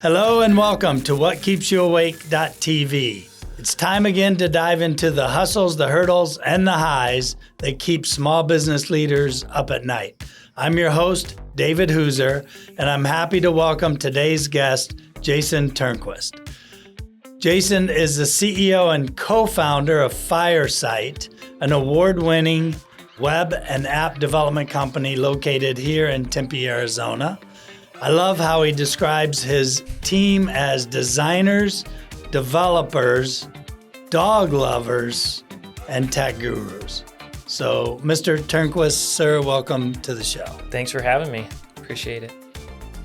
Hello and welcome to WhatKeepsYouAwake.tv. It's time again to dive into the hustles, the hurdles, and the highs that keep small business leaders up at night. I'm your host, David Hooser, and I'm happy to welcome today's guest, Jason Turnquist. Jason is the CEO and co-founder of Firesite, an award-winning web and app development company located here in Tempe, Arizona. I love how he describes his team as designers, developers, dog lovers, and tech gurus. So, Mr. Turnquist, sir, welcome to the show. Thanks for having me. Appreciate it.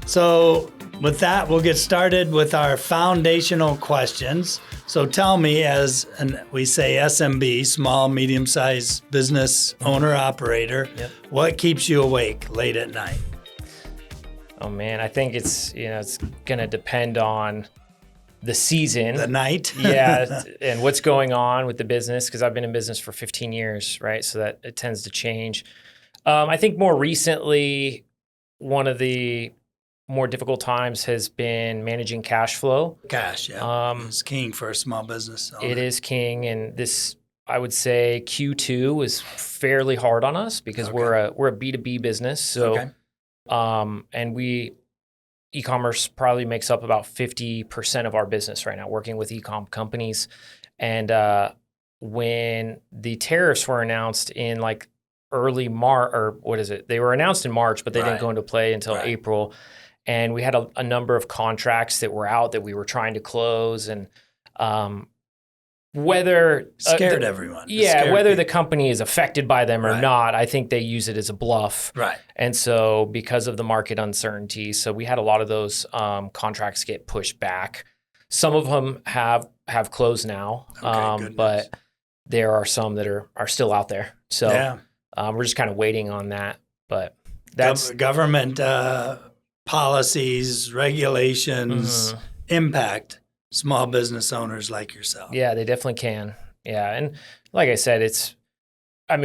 So, with that, we'll get started with our foundational questions. So tell me, as we say SMB, small, medium-sized business owner, operator, What keeps you awake late at night? Oh man, I think it's going to depend on the season. The night? Yeah, and what's going on with the business, because I've been in business for 15 years, right? So that it tends to change. I think more recently, one of the more difficult times has been managing cash flow. Cash, yeah. It's king for a small business owner. It is king, and this, I would say Q2 was fairly hard on us because we're a B2B business. So, and e-commerce probably makes up about 50% of our business right now, working with e-com companies. And when the tariffs were announced in like early March, or what is it? They were announced in March, but they didn't go into play until April. And we had a number of contracts that were out that we were trying to close, and whether scared everyone. Whether the company is affected by them or not, I think they use it as a bluff. Right. And so because of the market uncertainty, so we had a lot of those contracts get pushed back. Some of them have closed now, but there are some that are still out there. So we're just kind of waiting on that. But that's government policies, regulations impact small business owners like yourself. Yeah, they definitely can. Yeah, and like I said,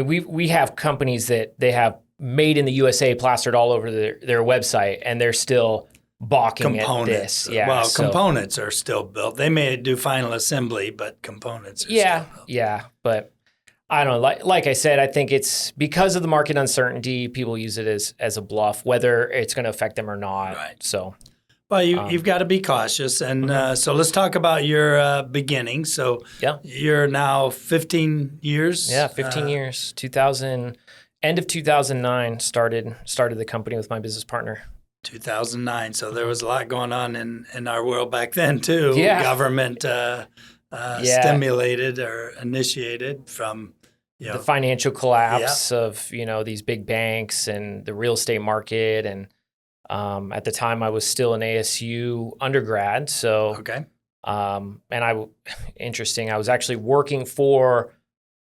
we have companies that they have made in the USA plastered all over their website, and they're still balking at this. Yeah, well, components are still built. They may do final assembly, but components are still built. Yeah, but I don't know. Like I said, I think it's because of the market uncertainty, people use it as a bluff, whether it's going to affect them or not. Right. So, well, you've got to be cautious. And so let's talk about your beginning. So you're now 15 years. Yeah, 15 years. End of 2009 started the company with my business partner. 2009. So there was a lot going on in our world back then too. Yeah. Government stimulated or initiated from the financial collapse of these big banks and the real estate market. And at the time I was still an ASU undergrad. So interesting, I was actually working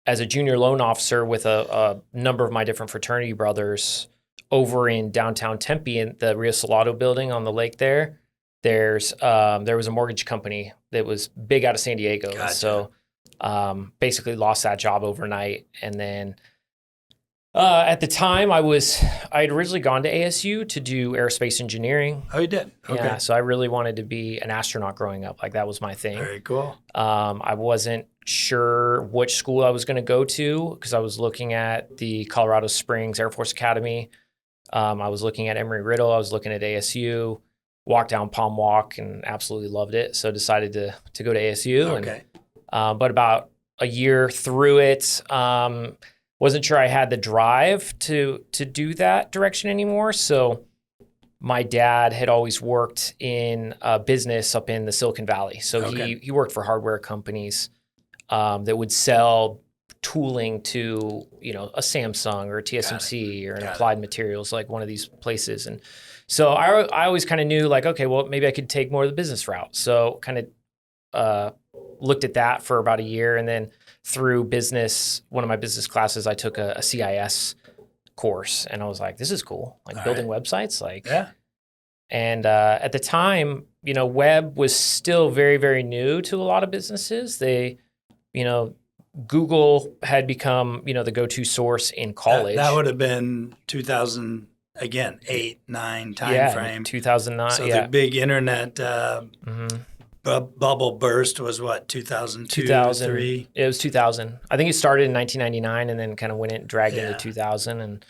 as a junior loan officer with a number of my different fraternity brothers over in downtown Tempe in the Rio Salado building on the lake there. There was a mortgage company that was big out of San Diego. Gotcha. So basically lost that job overnight. And then at the time I had originally gone to ASU to do aerospace engineering. Oh, you did? Okay. Yeah, so I really wanted to be an astronaut growing up. Like that was my thing. Very cool. I wasn't sure which school I was going to go to because I was looking at the Colorado Springs Air Force Academy. I was looking at Embry-Riddle. I was looking at ASU. Walked down Palm Walk and absolutely loved it. So decided to go to ASU. Okay. But about a year through it, wasn't sure I had the drive to do that direction anymore. So my dad had always worked in a business up in the Silicon Valley. So he worked for hardware companies that would sell tooling to a Samsung or a TSMC or an Applied Materials, like one of these places. And so I always kind of knew like, okay, well, maybe I could take more of the business route. So kind of looked at that for about a year. And then through one of my business classes, I took a CIS course. And I was like, this is cool. Like building websites. And at the time, web was still very, very new to a lot of businesses. They, Google had become, the go-to source in college. That would have been 2000 again, 8, 9 time frame. 2009. So the big internet bubble burst was what, 2002, 2003? It was 2000. I think it started in 1999 and then kind of went dragged into 2000. And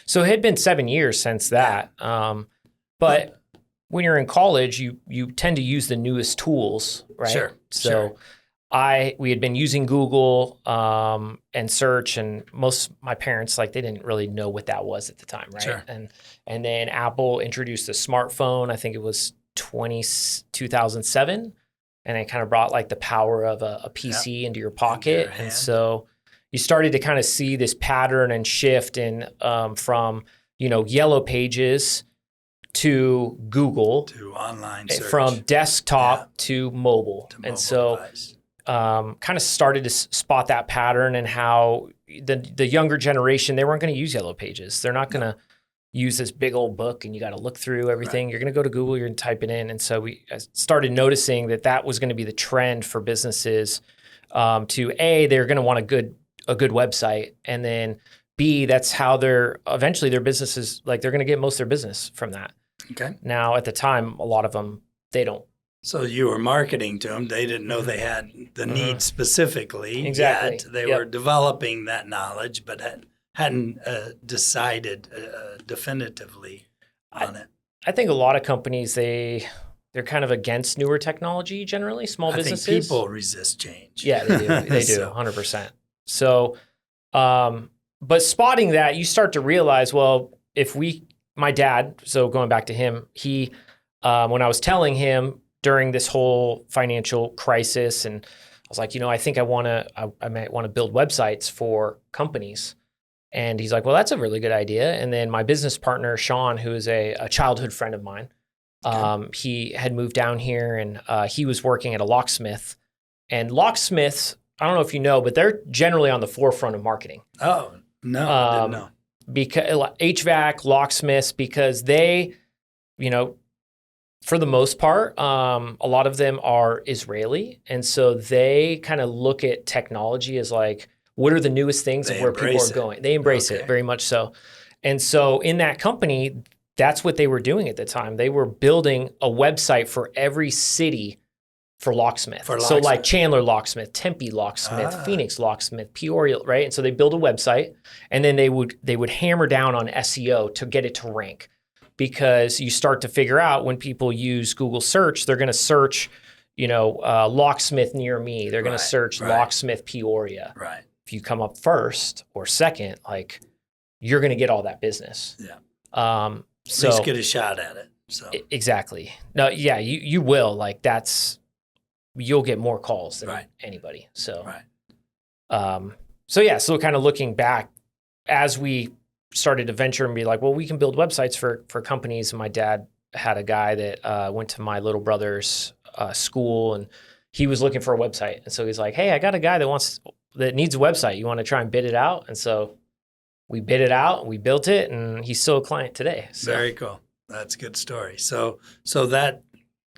so it had been 7 years since that. But when you're in college, you tend to use the newest tools, right? Sure. So we had been using Google and search, and my parents, like, they didn't really know what that was at the time, right? Sure. And then Apple introduced the smartphone. I think it was 2007, and it kind of brought like the power of a PC into your pocket. And so you started to kind of see this pattern and shift in from Yellow Pages to Google, to online search, from desktop to mobile. And so kind of started to spot that pattern, and how the younger generation, they weren't going to use Yellow Pages. They're not going to use this big old book and you got to look through everything. You're going to go to Google, you're going to type it in. And so we started noticing that was going to be the trend for businesses to they're going to want a good website, and then B, that's how eventually their businesses, like, they're going to get most of their business from that. Okay. Now, at the time, a lot of them, they don't. So you were marketing to them. They didn't know they had the need specifically. Exactly. Yet. They were developing that knowledge, but hadn't decided definitively on it. I think a lot of companies, they're kind of against newer technology generally, small businesses. I think people resist change. Yeah, they do. They do, 100%. So, but spotting that, you start to realize, well, my dad, so going back to him, he, when I was telling him during this whole financial crisis, and I was like, I think I might want to build websites for companies. And he's like, well, that's a really good idea. And then my business partner, Sean, who is a childhood friend of mine, he had moved down here, and he was working at a locksmith. And locksmiths, I don't know if you know, but they're generally on the forefront of marketing. Oh, no, I didn't know. Because HVAC, locksmiths, because they, for the most part, a lot of them are Israeli. And so they kind of look at technology as like, what are the newest things of where people are going? They embrace it very much so. And so in that company, that's what they were doing at the time. They were building a website for every city for locksmith. So like Chandler locksmith, Tempe locksmith, Phoenix locksmith, Peoria, right? And so they build a website, and then they would hammer down on SEO to get it to rank, because you start to figure out when people use Google search, they're going to search, locksmith near me. They're going to search locksmith Peoria. Right. If you come up first or second, like, you're going to get all that business. Yeah. So at least get a shot at it. So exactly. No, yeah, you will. Like, you'll get more calls than anybody. So, so kind of looking back, as we started to venture and be like, well, we can build websites for companies. And my dad had a guy that went to my little brother's school, and he was looking for a website. And so he's like, hey, I got a guy that needs a website. You want to try and bid it out? And so we bid it out, and we built it, and he's still a client today. So. Very cool. That's a good story. So that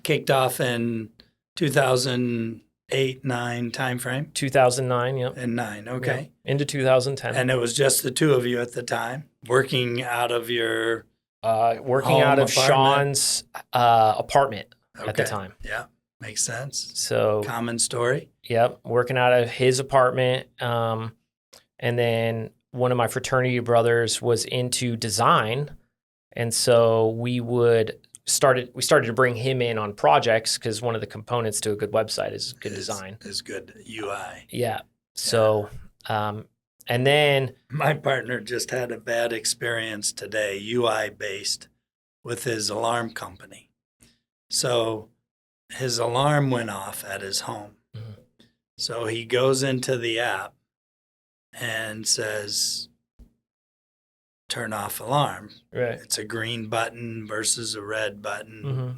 kicked off in 2008, 9 timeframe? 2009, yep. And 9, okay. Yep. Into 2010. And it was just the two of you at the time, working out of your apartment? Sean's apartment at the time. Yeah, makes sense. So common story. Yep, working out of his apartment. And then one of my fraternity brothers was into design. And so we started to bring him in on projects, because one of the components to a good website is good design. Is good UI. Yeah. So, and then my partner just had a bad experience today, UI based, with his alarm company. So his alarm went off at his home. Mm-hmm. So he goes into the app and says, turn off alarm. Right. It's a green button versus a red button,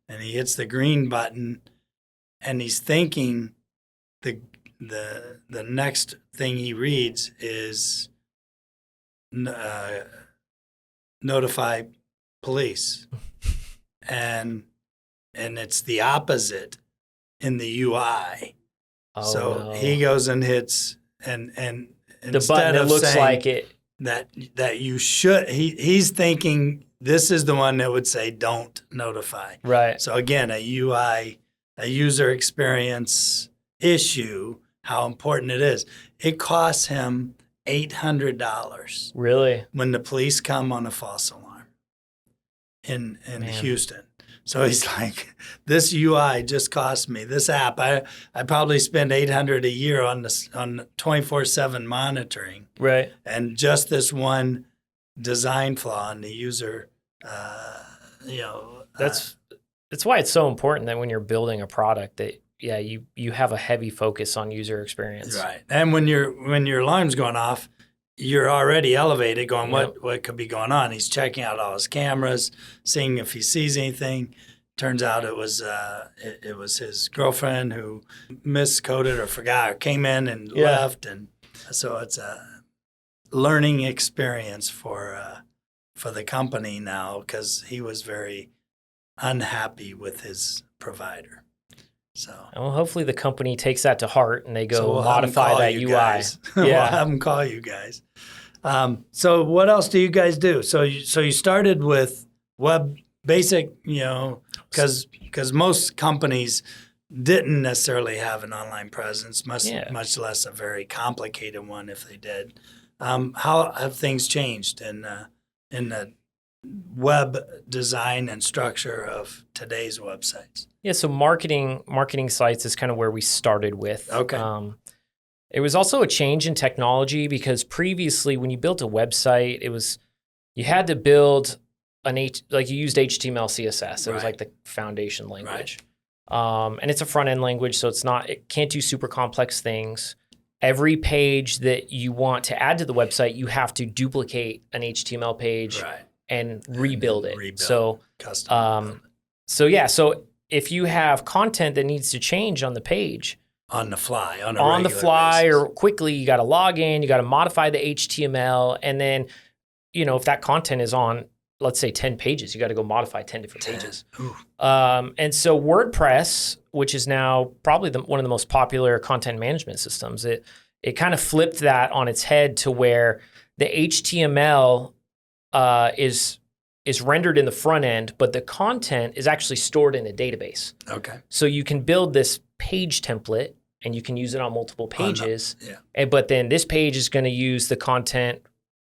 and he hits the green button, and he's thinking the next thing he reads is notify police. and it's the opposite in the UI. Oh, so he goes and hits and the button that looks like it. that you should. He's thinking this is the one that would say don't notify. Right. So again, a user experience issue, how important it is. It costs him $800. Really? When the police come on a false alarm in Houston. So he's like, this UI just cost me, this app. I probably spend $800 a year on 24/7 monitoring. Right. And just this one design flaw in the user, That's why it's so important that when you're building a product that you have a heavy focus on user experience. Right. And when your alarm's going off, you're already elevated going, what could be going on? He's checking out all his cameras, seeing if he sees anything. Turns out it was his girlfriend who miscoded or forgot or came in and left. And so it's a learning experience for the company now because he was very unhappy with his provider. So well, hopefully the company takes that to heart and they go modify that UI. We'll have them call you guys. So what else do you guys do? So you started with web basic, because most companies didn't necessarily have an online presence, much less a very complicated one if they did. How have things changed in the web design and structure of today's websites? Yeah, so marketing sites is kind of where we started with. Okay. It was also a change in technology because previously when you built a website, you had to build you used HTML, CSS. It was like the foundation language. Right. And it's a front end language, so it can't do super complex things. Every page that you want to add to the website, you have to duplicate an HTML page and rebuild it. So if you have content that needs to change on the page, on the fly basis. Or quickly, you got to log in, you got to modify the HTML, and then, if that content is on, let's say 10 pages, you got to go modify 10 different pages. And so WordPress, which is now probably one of the most popular content management systems, it kind of flipped that on its head to where the HTML is rendered in the front end, but the content is actually stored in a database. Okay. So you can build this page template and you can use it on multiple pages. But then this page is going to use the content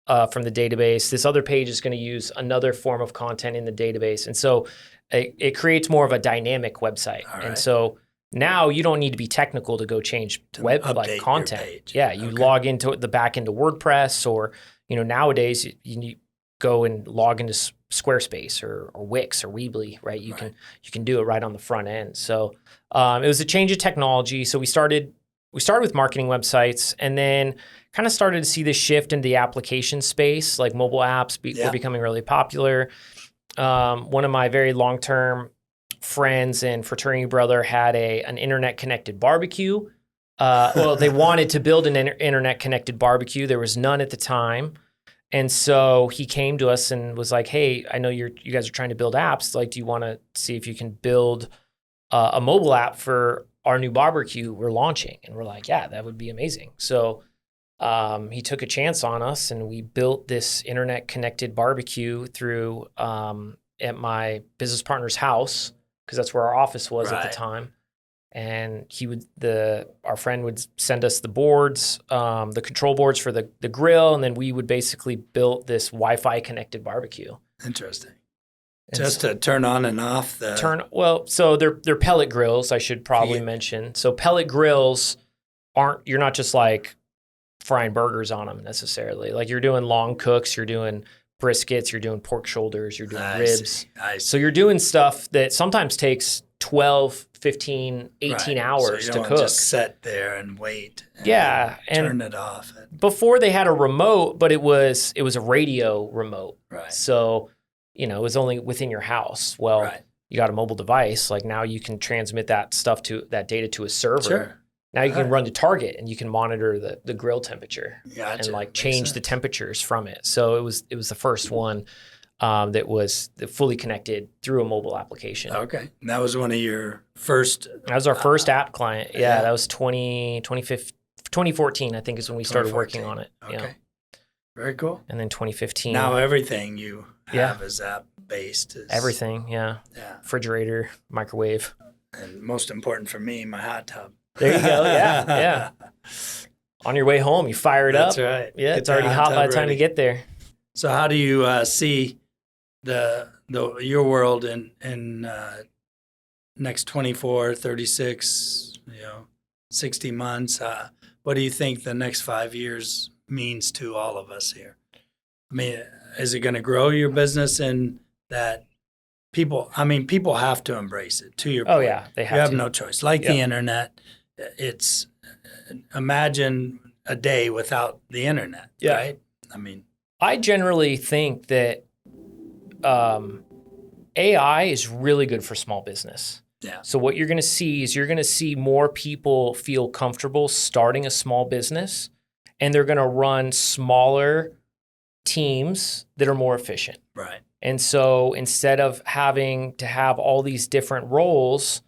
from the database. This other page is going to use another form of content in the database. And so it creates more of a dynamic website. And so now you don't need to be technical to go change content. You log into the back end of WordPress, or nowadays you go and log into Squarespace or Wix or Weebly, right? You can do it right on the front end. So it was a change of technology. So we started with marketing websites, and then kind of started to see this shift into the application space, like mobile apps were becoming really popular. One of my very long-term friends and fraternity brother had an internet-connected barbecue. They wanted to build an internet-connected barbecue. There was none at the time. And so he came to us and was like, hey, I know you guys are trying to build apps. Like, do you want to see if you can build a mobile app for our new barbecue we're launching? And we're like, yeah, that would be amazing. So he took a chance on us, and we built this internet-connected barbecue through at my business partner's house, because that's where our office was at the time. And our friend would send us the boards, the control boards for the grill, and then we would basically build this Wi-Fi connected barbecue. Interesting. Just to turn on and off so they're pellet grills, I should probably mention. So pellet grills you're not just like frying burgers on them necessarily. Like, you're doing long cooks, you're doing briskets, you're doing pork shoulders, you're doing ribs. So you're doing stuff that sometimes takes 12, 15, 18 hours so you to don't cook. Just sit there and wait. And turn it off. Before they had a remote, but it was a radio remote. Right. So, it was only within your house. Well, you got a mobile device. Like, now you can transmit that data to a server. Sure. Now you can run to Target and you can monitor the grill temperature and change the temperatures from it. So it was the first one that was fully connected through a mobile application. Okay. And that was one of your first? That was our first app client. Yeah, that was 2014, I think, is when we started working on it. Okay. Very cool. And then 2015. Now everything you Yeah. have is app-based. Everything, yeah. Yeah. Refrigerator, microwave. And most important for me, my hot tub. There you go. Yeah. On your way home, you fire it That's up. right. Yeah, Get it's already the hot by tub the time ready. you get there. So how do you see your world in next 24, 36, 60 months? What do you think the next 5 years means to all of us here? I mean, is it going to grow your business in that people have to embrace it, to your point. Oh, yeah, they have You have to. no choice. Like the internet, it's imagine a day without the internet, right? I mean, I generally think that AI is really good for small business. yeah. So what you're going to see is more people feel comfortable starting a small business, and they're going to run smaller teams that are more efficient. Right. And so instead of having to have all these different roles,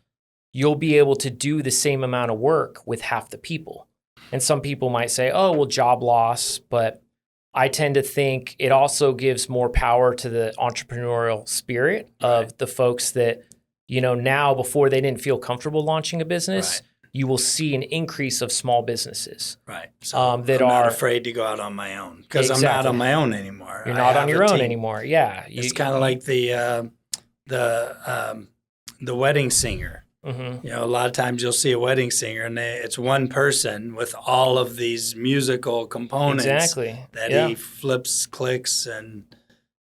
you'll be able to do the same amount of work with half the people. And some people might say, oh, well, job loss, but I tend to think it also gives more power to the entrepreneurial spirit of the folks that, now before they didn't feel comfortable launching a business, you will see an increase of small businesses. Right. So that I'm are not afraid to go out on my own because I'm not on my own anymore. You're I not on have your a own team. anymore. Yeah. It's kind of like the wedding singer. Mm-hmm. A lot of times you'll see a wedding singer and it's one person with all of these musical components that he flips, clicks, and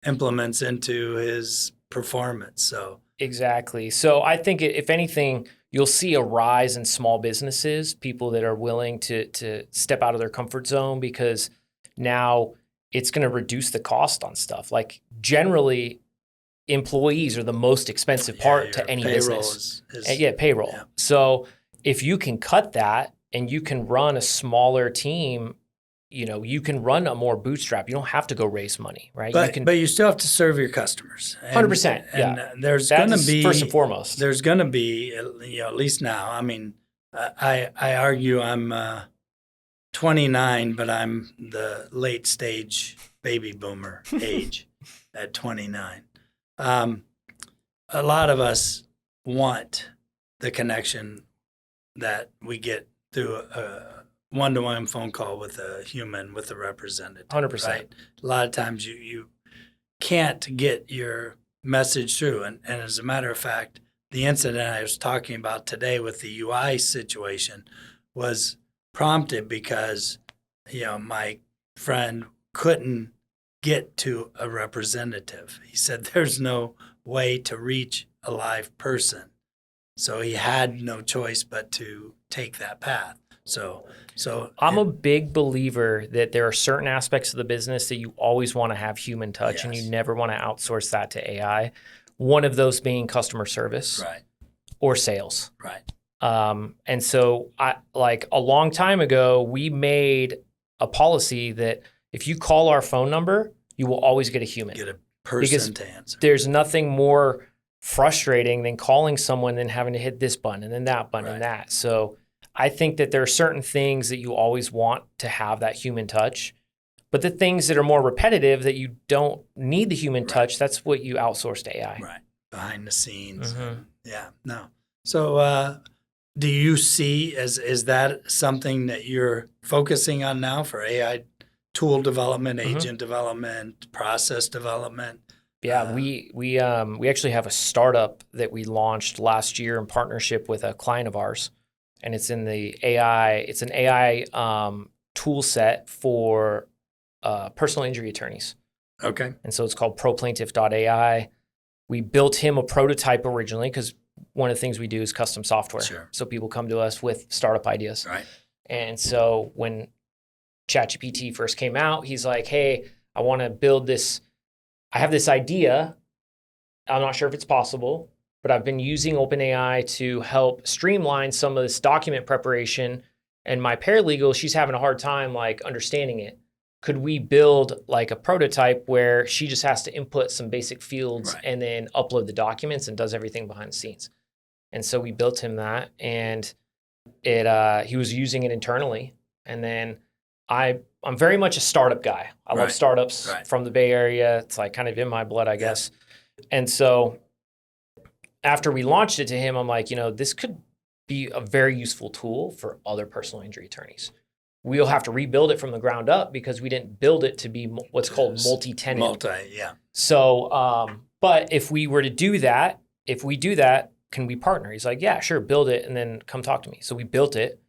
implements into his performance. So exactly. So I think if anything, you'll see a rise in small businesses, people that are willing to step out of their comfort zone, because now it's going to reduce the cost on stuff. Like generally, employees are the most expensive part to any business. Payroll. Yeah. So if you can cut that and you can run a smaller team, you can run a more bootstrap. You don't have to go raise money, right? But you still have to serve your customers. 100%. And there's going to be first and foremost. There's going to be, at least now. I mean, I argue I'm 29, but I'm the late stage baby boomer age at 29. A lot of us want the connection that we get through a one-to-one phone call with a human, with a representative. 100%. Right? A lot of times you can't get your message through. And as a matter of fact, the incident I was talking about today with the UI situation was prompted because, my friend couldn't get to a representative. He said there's no way to reach a live person. So he had no choice but to take that path. So I'm a big believer that there are certain aspects of the business that you always want to have human touch, and you never want to outsource that to AI. One of those being customer service or sales. Right. And so a long time ago, we made a policy that if you call our phone number, you will always get a human. Get a person to answer. There's nothing more frustrating than calling someone and having to hit this button and then that button and that. So I think that there are certain things that you always want to have that human touch, but the things that are more repetitive that you don't need the human touch, that's what you outsource to AI. Right. Behind the scenes. Mm-hmm. So do you see, is that something that you're focusing on now for AI tool development, agent development, process development? Yeah, we actually have a startup that we launched last year in partnership with a client of ours, and it's in the AI. It's an AI tool set for personal injury attorneys. Okay. And so it's called proplaintiff.ai. We built him a prototype originally because one of the things we do is custom software. Sure. So people come to us with startup ideas. Right. And so when ChatGPT first came out, he's like, hey, I want to build this. I have this idea. I'm not sure if it's possible, but I've been using OpenAI to help streamline some of this document preparation. And my paralegal, she's having a hard time understanding it. Could we build a prototype where she just has to input some basic fields and then upload the documents and does everything behind the scenes? And so we built him that, and he was using it internally. And then I'm very much a startup guy. I love startups from the Bay Area. It's like kind of in my blood, I guess. And so after we launched it to him, I'm like, this could be a very useful tool for other personal injury attorneys. We'll have to rebuild it from the ground up because we didn't build it to be what's called multi-tenant. So, but if we were to do that, can we partner? He's like, yeah, sure, build it and then come talk to me. So we built it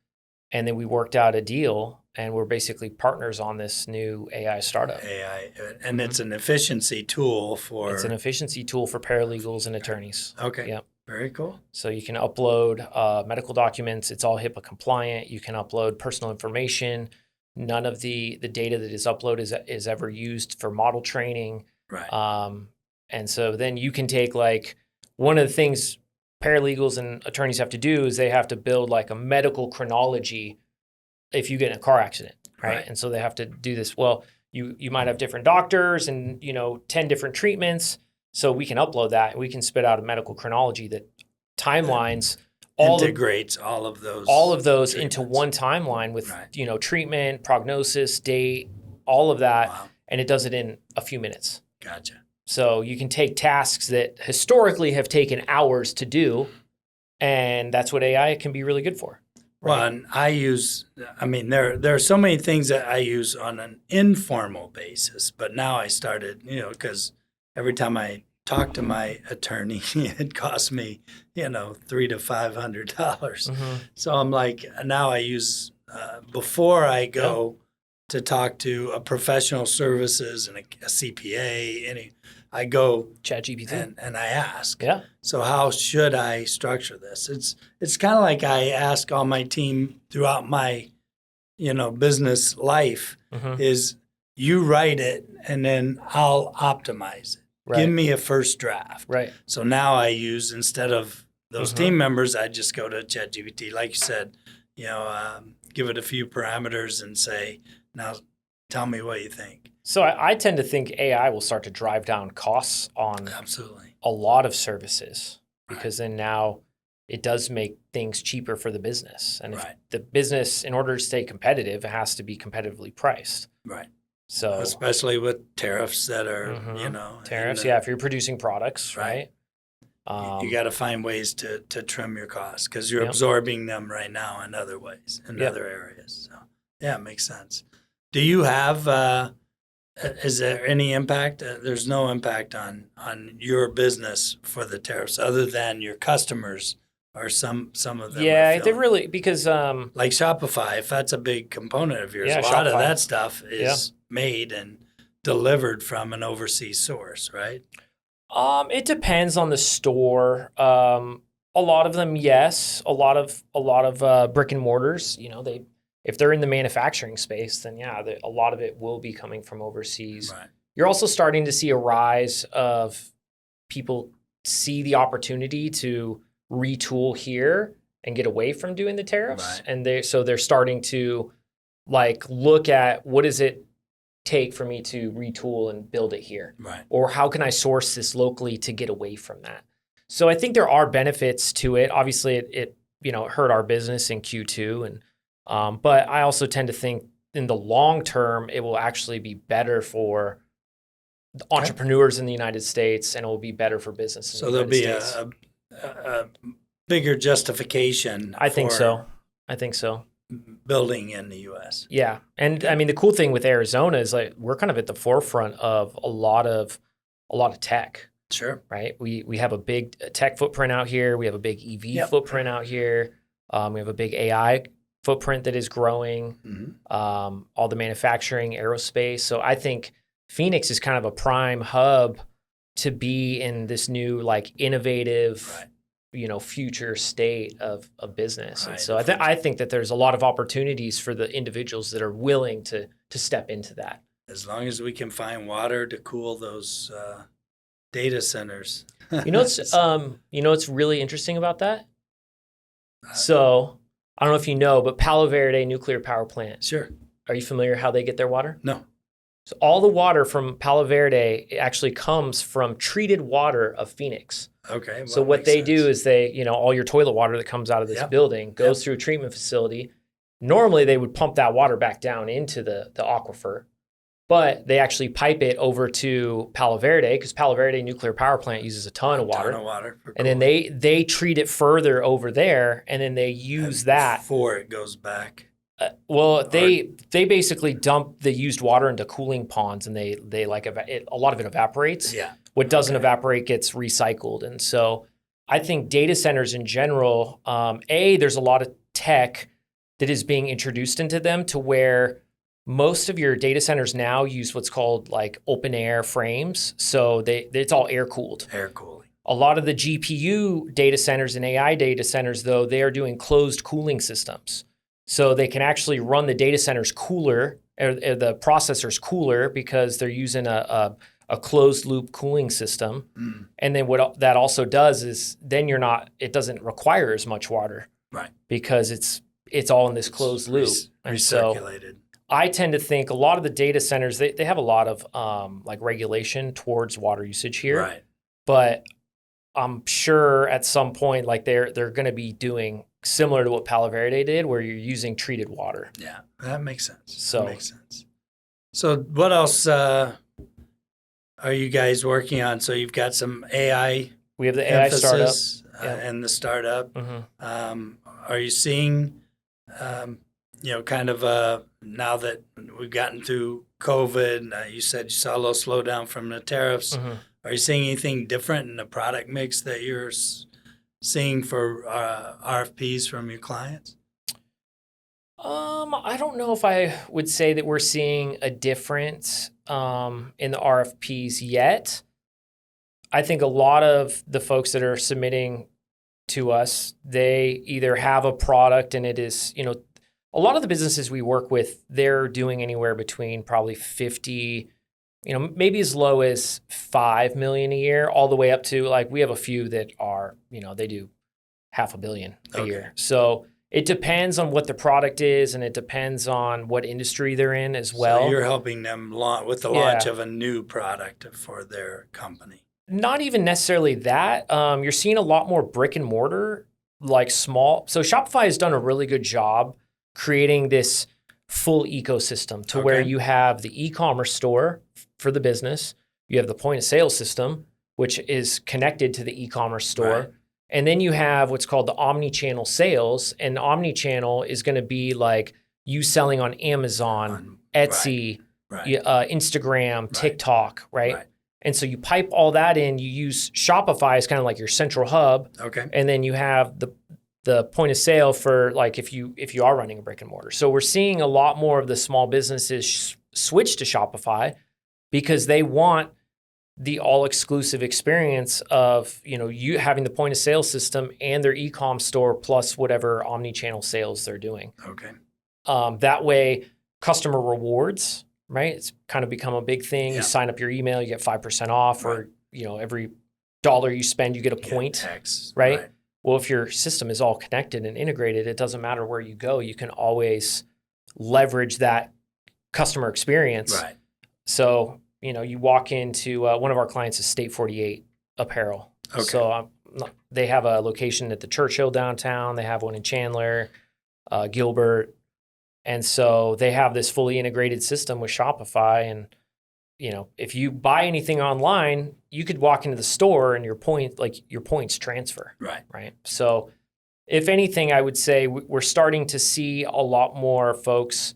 and then we worked out a deal and we're basically partners on this new AI startup. And it's an efficiency tool for... It's an efficiency tool for paralegals and attorneys. Okay. Yep. Very cool. So you can upload medical documents. It's all HIPAA compliant. You can upload personal information. None of the data that is uploaded is ever used for model training. Right. And so then you can take one of the things paralegals and attorneys have to do is they have to build a medical chronology if you get in a car accident, right? And so they have to do this. Well, you might have different doctors and 10 different treatments. So we can upload that and we can spit out a medical chronology that timelines integrates all of those into one timeline with treatment, prognosis, date, all of that, and it does it in a few minutes. Gotcha. So you can take tasks that historically have taken hours to do, and that's what AI can be really good for. Right? Well, and there are so many things that I use on an informal basis, but now I started, because every time I talk to my attorney, it costs me, $300 to $500. So I'm like, now I use, before I go to talk to a professional services and a CPA, I go ChatGPT and I ask. Yeah. So how should I structure this? It's kind of like I ask all my team throughout my, business life is you write it and then I'll optimize it. Right. Give me a first draft. Right. So now I use, instead of those team members, I just go to ChatGPT, like you said, give it a few parameters and say, now tell me what you think. So I tend to think AI will start to drive down costs on a lot of services because then now it does make things cheaper for the business. And if the business, in order to stay competitive, it has to be competitively priced. Right. So especially with tariffs that are, tariffs. If you're producing products, right? You got to find ways to trim your costs because you're absorbing them right now in other ways, in other areas. So yeah, it makes sense. Do you have, is there any impact? There's no impact on your business for the tariffs other than your customers or some of them. Yeah, they really, because like Shopify, if that's a big component of yours, a lot of that stuff is made and delivered from an overseas source, right? It depends on the store. A lot of them, yes. A lot of brick and mortars, if they're in the manufacturing space, then a lot of it will be coming from overseas. Right. You're also starting to see a rise of people see the opportunity to retool here and get away from doing the tariffs. Right. And they're starting to look at what does it take for me to retool and build it here? Right. Or how can I source this locally to get away from that? So I think there are benefits to it. Obviously it hurt our business in Q2 and but I also tend to think in the long term, it will actually be better for the entrepreneurs in the United States and it will be better for business in the United States. So there'll be a bigger justification. I think so. Building in the U.S. Yeah. And I mean, the cool thing with Arizona is we're kind of at the forefront of a lot of tech. Sure. Right. We have a big tech footprint out here. We have a big EV footprint out here. We have a big AI footprint that is growing. Mm-hmm. All the manufacturing, aerospace. So I think Phoenix is kind of a prime hub to be in this new innovative, future state of business. Right. And so I think that there's a lot of opportunities for the individuals that are willing to step into that. As long as we can find water to cool those data centers. What's really interesting about that? So I don't know if you know, but Palo Verde nuclear power plant. Sure. Are you familiar how they get their water? No. So all the water from Palo Verde actually comes from treated water of Phoenix. Okay. Well, so what they do is all your toilet water that comes out of this building goes through a treatment facility. normally they would pump that water back down into the aquifer, but they actually pipe it over to Palo Verde, because Palo Verde nuclear power plant uses a ton of water. And then they treat it further over there, and then they use that before it goes back. They basically dump the used water into cooling ponds, and they like a lot of it evaporates. Yeah. What doesn't evaporate gets recycled. And so I think data centers in general, there's a lot of tech that is being introduced into them to where most of your data centers now use what's called like open air frames. So it's all air cooled. Air cooling. A lot of the GPU data centers and AI data centers, though, they are doing closed cooling systems. So they can actually run the data centers cooler, or the processors cooler, because they're using a closed loop cooling system. Mm. And then what that also does is then it doesn't require as much water. Right. Because it's all in this closed loop. And recirculated. So I tend to think a lot of the data centers, they have a lot of like regulation towards water usage here. Right. But I'm sure at some point, like they're going to be doing similar to what Palo Verde did, where you're using treated water. Yeah, that makes sense. So what else are you guys working on? So you've got some AI. We have the AI startup and the startup. Mm-hmm. Are you seeing, kind of now that we've gotten through COVID, you said you saw a little slowdown from the tariffs. Mm-hmm. Are you seeing anything different in the product mix that you're seeing for RFPs from your clients? I don't know if I would say that we're seeing a difference in the RFPs yet. I think a lot of the folks that are submitting to us, they either have a product and it is, a lot of the businesses we work with, they're doing anywhere between probably 50, maybe as low as 5 million a year, all the way up to like, we have a few that are, they do $500 million a year. So it depends on what the product is, and it depends on what industry they're in as well. So you're helping them with the launch of a new product for their company. Not even necessarily that. You're seeing a lot more brick and mortar, like small. So Shopify has done a really good job creating this full ecosystem to where you have the e-commerce store for the business. You have the point of sale system, which is connected to the e-commerce store. Right. And then you have what's called the omni-channel sales. And omni-channel is going to be like you selling on Amazon, Etsy, Instagram, TikTok, right? And so you pipe all that in. You use Shopify as kind of like your central hub. Okay. And then you have the point of sale for like if you are running a brick and mortar. So we're seeing a lot more of the small businesses switch to Shopify because they want the all-exclusive experience of you having the point of sale system and their e-com store plus whatever omni-channel sales they're doing. Okay. That way, customer rewards, right? It's kind of become a big thing. Yeah. You sign up your email, you get 5% off, or every dollar you spend, you get a point, right? Well, if your system is all connected and integrated, it doesn't matter where you go. You can always leverage that customer experience. Right. So, you walk into one of our clients is State 48 Apparel. Okay. So they have a location at the Churchill downtown. They have one in Chandler, Gilbert. And so they have this fully integrated system with Shopify. And, if you buy anything online, you could walk into the store and your points transfer. Right. So if anything, I would say we're starting to see a lot more folks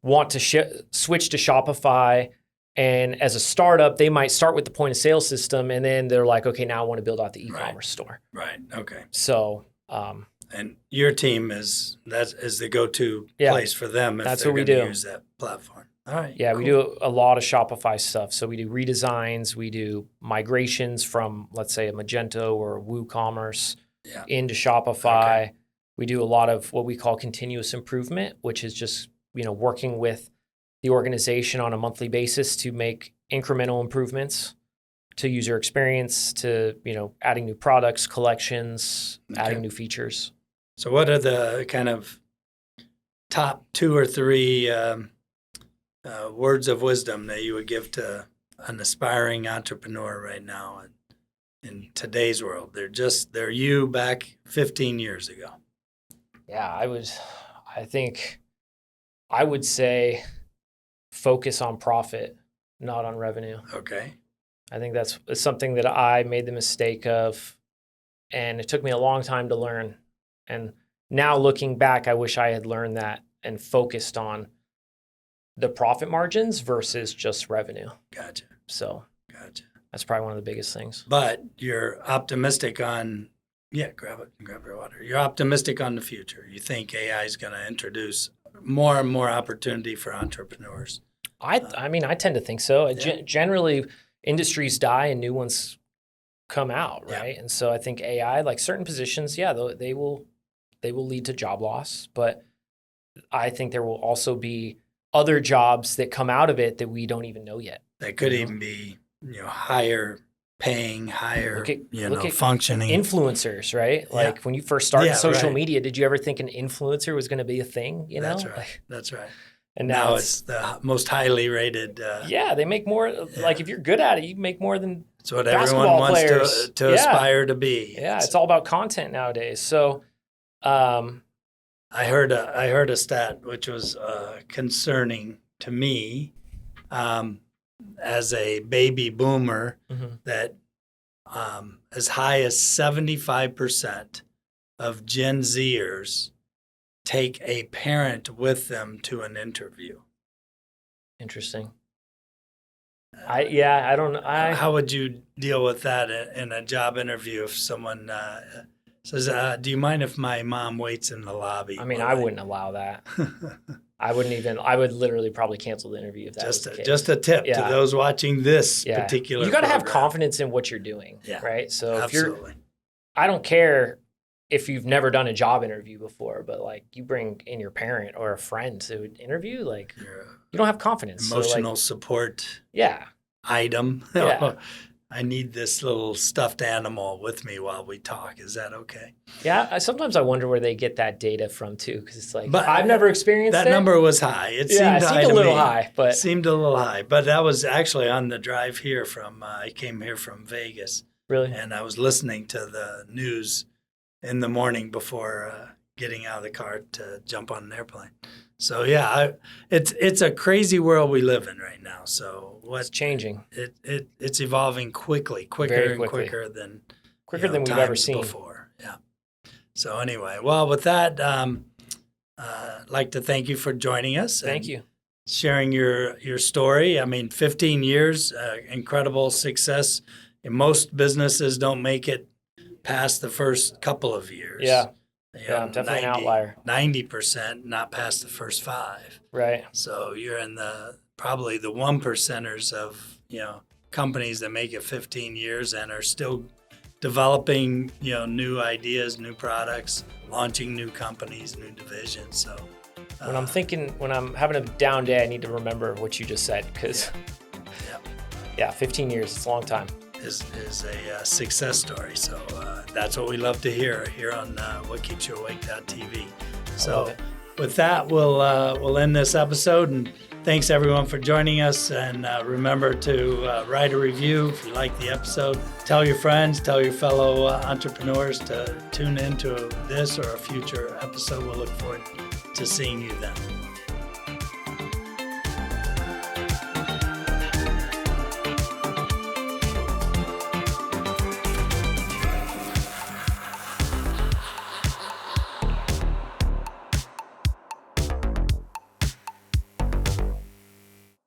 want to switch to Shopify. And as a startup, they might start with the point of sale system, and then they're like, okay, now I want to build out the e-commerce store. Right. Okay. So, and your team is the go-to place for them if that's they're what we going do. To use that platform. All right. Yeah, cool. We do a lot of Shopify stuff. So we do redesigns, we do migrations from, let's say, a Magento or a WooCommerce into Shopify. Okay. We do a lot of what we call continuous improvement, which is just working with the organization on a monthly basis to make incremental improvements to user experience, to adding new products, collections, adding new features. So what are the kind of top 2 or 3 words of wisdom that you would give to an aspiring entrepreneur right now in today's world? They're you back 15 years ago. Yeah, I think I would say focus on profit, not on revenue. Okay. I think that's something that I made the mistake of, and it took me a long time to learn. And now looking back, I wish I had learned that and focused on the profit margins versus just revenue. Gotcha. So Gotcha. that's probably one of the biggest things. But you're optimistic on, grab your water. You're optimistic on the future. You think AI is going to introduce more and more opportunity for entrepreneurs. I mean, I tend to think so. Generally, industries die and new ones come out, right? And so I think AI, like certain positions, they will lead to job loss, but I think there will also be other jobs that come out of it that we don't even know yet. That could even be, higher paying, higher, look at functioning. Influencers, right? Like when you first started social media, did you ever think an influencer was going to be a thing? That's right. That's right. And now it's the most highly rated. They make more. Like if you're good at it, you make more than it's what everyone wants players. to aspire to be. Yeah, it's all about content nowadays. So, I heard a stat which was concerning to me as a baby boomer that as high as 75% of Gen Zers take a parent with them to an interview. Interesting. I don't know. How would you deal with that in a job interview if someone says, do you mind if my mom waits in the lobby? I mean, I wouldn't allow that. I would literally probably cancel the interview if that was the case. Just a tip to those watching this particular You got to have confidence in what you're doing, right? So absolutely. I don't care if you've never done a job interview before, but like you bring in your parent or a friend to an interview, like you don't have confidence. Emotional support item. Yeah. I need this little stuffed animal with me while we talk. Is that okay? Yeah. Sometimes I wonder where they get that data from too, because it's like, but I've never experienced that. That number was high. It seemed a little high, but seemed a little high. But that was actually on the drive here from. I came here from Vegas. Really? And I was listening to the news in the morning before getting out of the car to jump on an airplane. So it's a crazy world we live in right now. So it's changing. It's evolving quicker and quicker than we've ever seen before. Yeah. So anyway, well, with that, I'd like to thank you for joining us. Thank you. Sharing your story. I mean, 15 years, incredible success. And most businesses don't make it past the first couple of years. Yeah. I'm definitely an outlier. 90% not past the first 5. Right. So you're in probably the 1%ers of, companies that make it 15 years and are still developing, new ideas, new products, launching new companies, new divisions. So when I'm having a down day, I need to remember what you just said because 15 years, it's a long time. Is a success story. So that's what we love to hear here on WhatKeepsYouAwake.tv. So with that, we'll end this episode. And thanks everyone for joining us. And remember to write a review if you like the episode. Tell your friends, tell your fellow entrepreneurs to tune into this or a future episode. We'll look forward to seeing you then.